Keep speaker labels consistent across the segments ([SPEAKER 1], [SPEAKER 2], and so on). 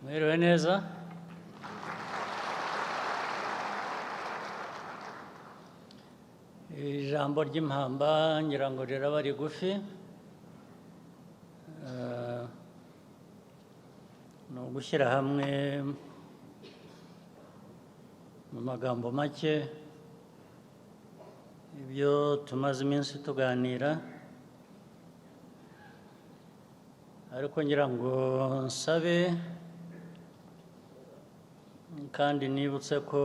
[SPEAKER 1] Mwiriwe neza. Ijambo ry'impamba ngira ngo riraba rigufi. Ni ugushyira hamwe mu magambo make ibyo tumaze iminsi tuganira, ariko ngira ngo nsabe kandi nibutse ko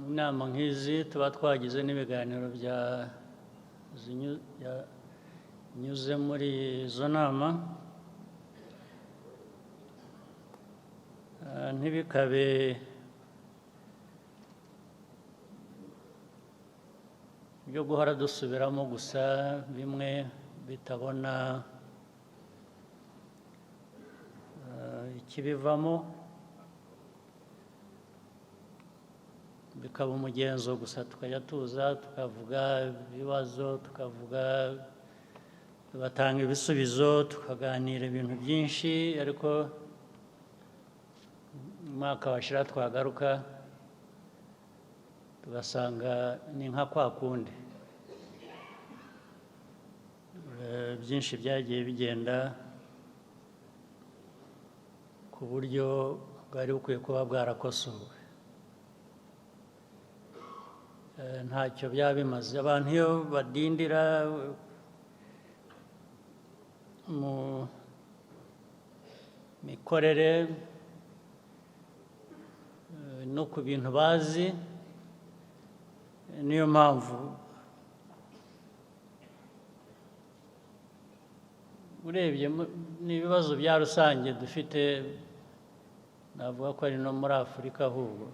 [SPEAKER 1] inama nk'izi tuba twagize n'ibiganiro byanyuze muri izo nama, ntibikabe byo guhora dusubiramo gusa bimwe bitabona ikibivamo, bikaba umugenzo gusa tukajya tuza tukavuga ibibazo, tugatanga ibisubizo, tukaganira ibintu byinshi, ariko umwaka washira twagaruka tugasanga ni nka kwa kundi. Byinshi byagiye bigenda ku buryo bwari bukwiye kuba bwarakosowe. Ntacyo byaba bimaze abantu iyo badindira mu mikorere no ku bintu bazi. Niyo mpamvu urebye n'ibibazo bya rusange dufite, navuga ko ari no muri Afurika ahubwo.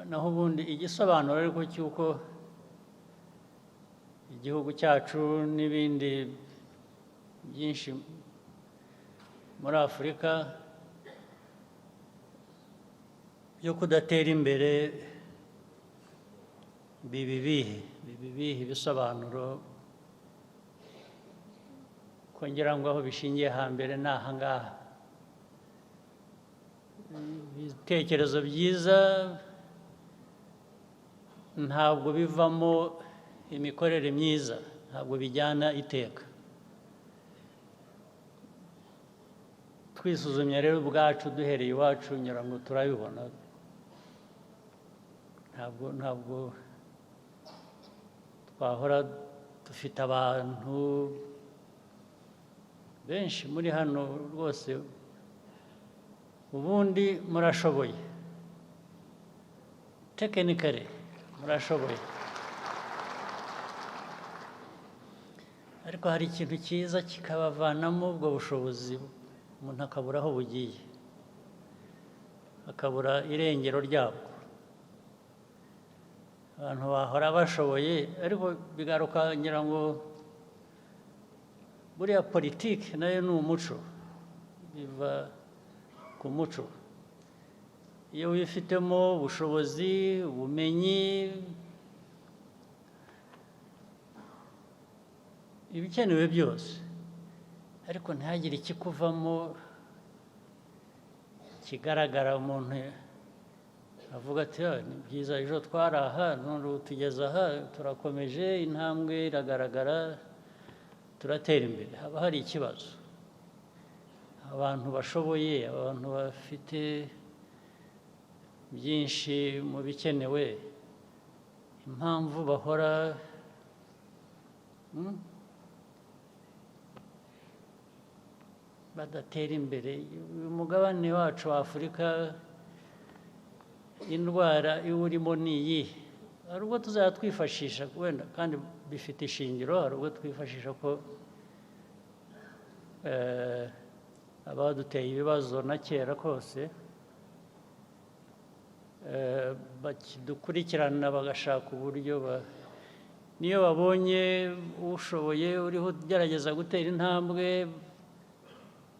[SPEAKER 1] Naho ubundi igisobanuro ariko cy'uko igihugu cyacu n'ibindi byinshi muri Afurika byo kudatera imbere bibibihe ibisobanuro, ko ngira ngo aho bishingiye hambere ni aha ngaha. Ibitekerezo byiza ntabwo bivamo imikorere myiza, ntabwo bijyana iteka. Twisuzumye rero ubwacu duhereye iwacu ngira ngo turabibona. Ntabwo twahora dufite abantu benshi muri hano rwose, ubundi murashoboye, tekinikare murashoboye, ariko hari ikintu cyiza kikabavanamo ubwo bushobozi, umuntu akabura aho bugiye, akabura irengero ryabwo. Abantu bahora bashoboye, ariko bigaruka ngira ngo buriya politiki nayo ni umuco, biva ku muco. Iyo wifitemo ubushobozi, ubumenyi, ibikenewe byose, ariko ntihagire ikikuvamo kigaragara, umuntu avuga ati ni byiza, ejo twari aha none ubu tugeze aha, turakomeje, intambwe iragaragara, turatera imbere. Haba hari ikibazo. Abantu bashoboye, abantu bafite byinshi mu bikenewe, impamvu bahora badatera imbere. Uyu mugabane wacu wa Afurika, indwara iwurimo ni iyihe? Hari ubwo tuzajya twifashisha wenda, kandi bifite ishingiro, hari ubwo twifashisha ko abaduteye ibibazo na kera kose bakidukurikirana bagashaka uburyo niyo babonye ushoboye uriho ugerageza gutera intambwe,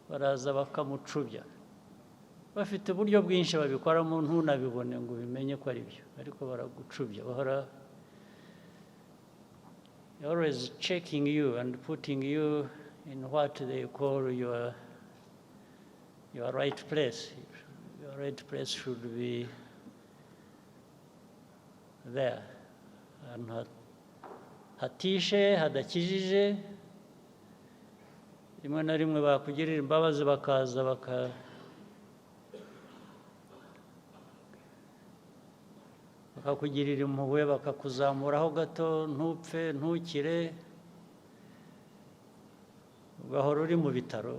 [SPEAKER 1] baraza bakamucubya. Bafite uburyo bwinshi babikoramo ntunabibone ngo ubimenye ko ari byo, ariko baragucubya, bahora always checking you and putting you in what they call your right place. Your right place should be there. And hatishe, hadakijije, rimwe na rimwe bakugirira imbabazi bakaza bakakugirira impuhwe bakakuzamuraho gato ntupfe ntukire ugahora uri mu bitaro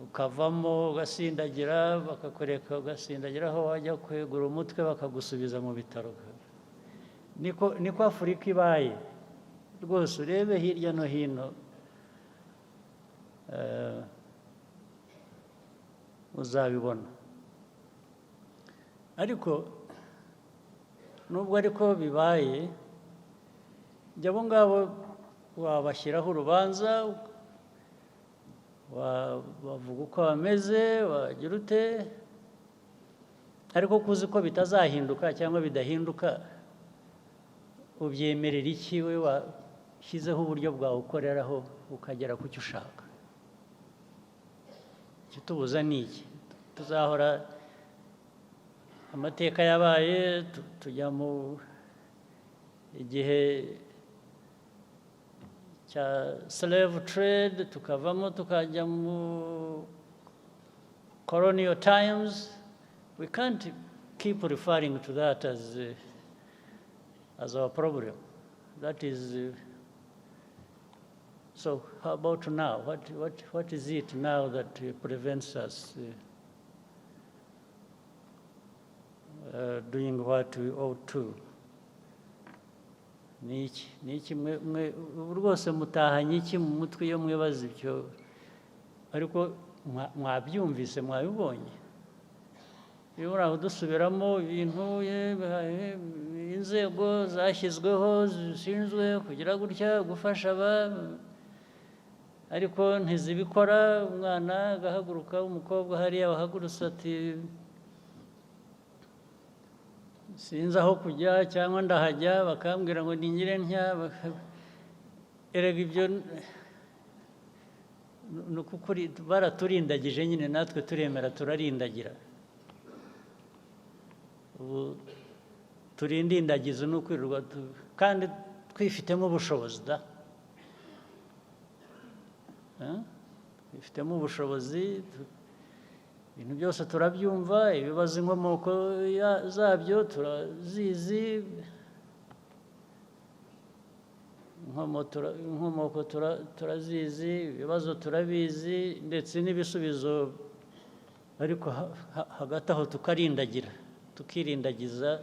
[SPEAKER 1] ukavamo ugasindagira bakakureka ugasindagira aho wajya kwegura umutwe bakagusubiza mu bitaro. Niko Afurika ibaye rwose. Urebe hirya no hino uzabibona. Ariko nubwo ariko bibaye, abo ngabo wabashyiraho urubanza, bavuga uko bameze, wagira ute, ariko kuzi ko bitazahinduka cyangwa bidahinduka, ubyemerera iki? We washyizeho uburyo bwawe ukoreraho ukagera ku cyo ushaka. Icyo tubuza ni iki? Tuzahora amateka yabaye, tujya mu igihe cya slave trade, tukavamo tukajya mu colonial times. We can't keep referring to that as our problem. That is so. How about now? What is it now that prevents us doing what we ought to? Ni iki mwe rwose mutahanye iki mu mutwe iyo mwibaza ibyo? Ariko mwabyumvise, mwabibonye. Iyo uraho dusubiramo ibintu inzego zashyizweho zishinzwe kugira gutya gufasha ariko ntizibikora. Umwana agahaguruka, umukobwa hariya wahagurutse ati sinzi aho kujya cyangwa ndahajya, bakambwira ngo ningire ntya. Erega ibyo ni ukuri baraturindagije nyine, natwe turemera turarindagira. Ubu turindindagiza ni ukwirirwa kandi twifitemo ubushobozi da. Twifitemo ubushobozi, ibintu byose turabyumva, ibibazo inkomoko zabyo turazizi, inkomoko turazizi, ibibazo turabizi, ndetse n'ibisubizo. Ariko hagati aho tukarindagira, tukirindagiza.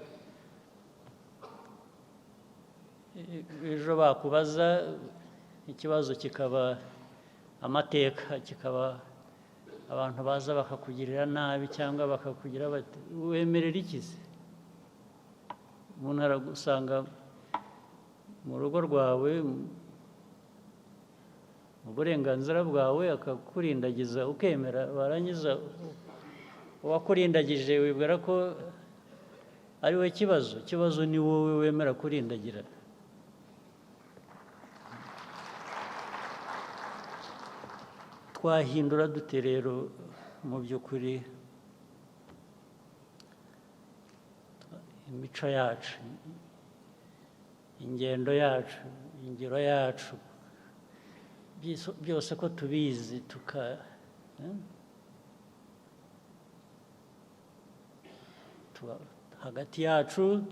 [SPEAKER 1] Ejo bakubaza ikibazo kikaba amateka, kikaba abantu baza bakakugirira nabi cyangwa bakakugira bati wemerera ikizi. Umuntu aragusanga mu rugo rwawe, mu burenganzira bwawe, akakurindagiza ukemera, warangiza uwakurindagije wibwira ko ari we kibazo. Ikibazo ni wowe wemera kurindagira. Twahindura dute rero mu by'ukuri imico yacu, ingendo yacu, ingiro yacu, byose ko tubizi hagati yacu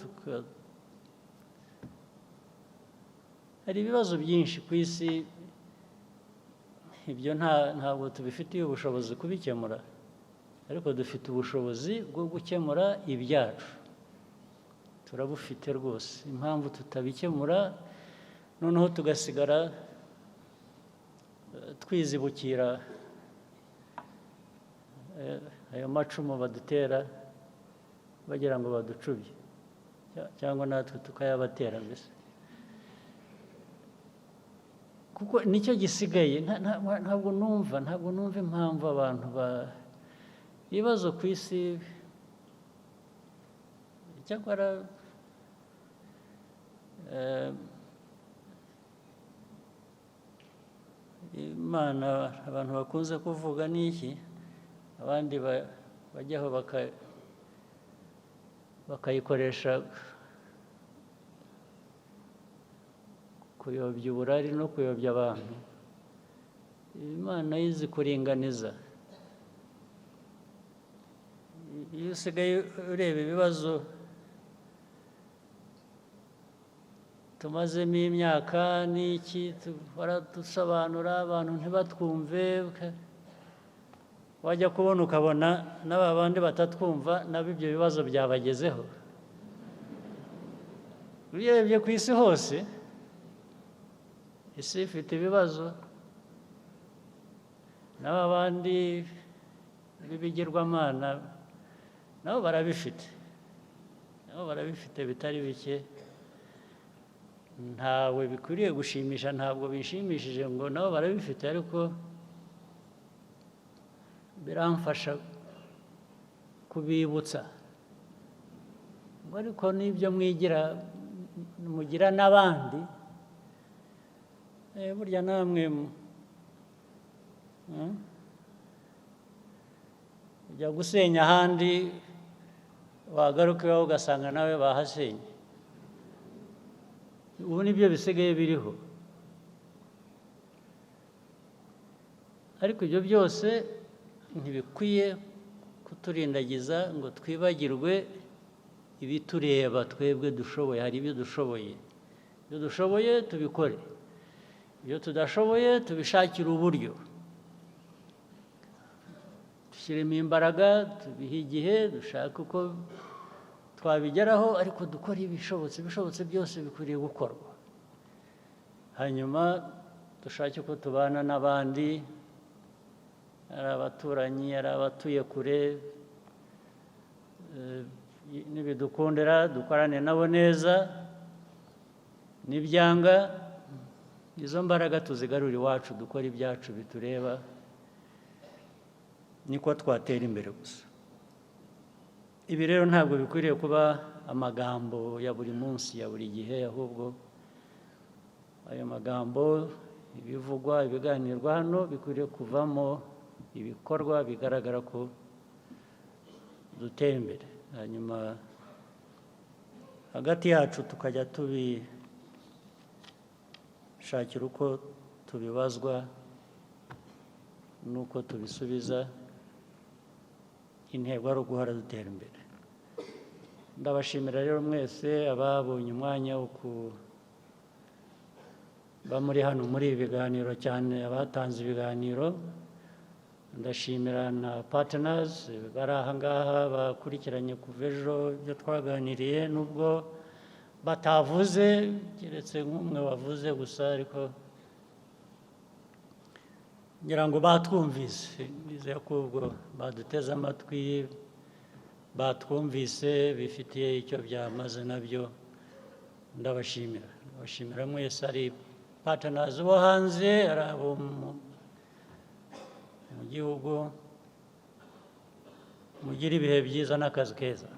[SPEAKER 1] hari ibibazo byinshi ku isi. Ibyo ntabwo tubifitiye ubushobozi kubikemura, ariko dufite ubushobozi bwo gukemura ibyacu. Turabufite rwose. Impamvu tutabikemura noneho tugasigara twizibukira ayo macumu badutera bagira ngo baducubye, cyangwa natwe tukayabatera mbese. Kuko nicyo gisigaye. Ntabwo numva impamvu abantu ibibazo ku isi. Cyakora Eh, Imana abantu bakunze kuvuga ni iki, abandi bajyaho bakayikoresha kuyobya uburari no kuyobya abantu. Imana yizi kuringaniza. Iyo usigaye ureba ibibazo tumazemo imyaka n'iki baradusobanura abantu ntibatwumve, wajya kubona ukabona n'aba bandi batatwumva nabo ibyo bibazo byabagezeho. Urebye ku isi hose, isi ifite ibibazo, n'aba bandi b'ibigirwamana nabo barabifite, bitari bike. Ntawe bikwiriye gushimisha, ntabwo bishimishije ngo nabo barabifite, ariko biramfasha kubibutsa ngo ariko n'ibyo mugira n'abandi, burya namwe ujya gusenya ahandi, wagaruka iwawe ugasanga nawe bahasenye. Ubu nibyo bisigaye biriho. Ariko ibyo byose ntibikwiye kuturindagiza ngo twibagirwe ibitureba twebwe dushoboye. Hari ibyo dushoboye, tubikore, ibyo tudashoboye tubishakire uburyo, dushyiremo imbaraga, tubihe igihe, dushake uko twabigeraho, ariko dukora ibishobotse byose bikwiriye gukorwa. Hanyuma dushake uko tubana n'abandi, ari abaturanyi, ari abatuye kure, nibidukundira dukorane nabo neza, nibyanga izo mbaraga tuzigarura iwacu, dukora ibyacu bitureba, niko twatera imbere gusa. Ibi rero ntabwo bikwiriye kuba amagambo ya buri munsi, ya buri gihe, ahubwo ayo magambo, ibivugwa, ibiganirwa hano bikwiriye kuvamo ibikorwa bigaragara ko dutera imbere. Hanyuma hagati yacu tukajya tubishakira uko tubibazwa n'uko tubisubiza. Intego ari uguhora dutera imbere. Ndabashimira rero mwese ababonye umwanya wo kuba muri hano muri ibi biganiro, cyane abatanze ibiganiro. Ndashimira na partners bari aha ngaha bakurikiranye kuva ejo ibyo twaganiriye, nubwo batavuze keretse nk'umwe wavuze gusa, ariko ngira ngo batwumvise. Nizeye ko ubwo baduteze amatwi, batwumvise, bifitiye icyo byamaze nabyo. Ndabashimira mwese, ari partners bo hanze, ari abo mu gihugu. Mugire ibihe byiza n'akazi keza.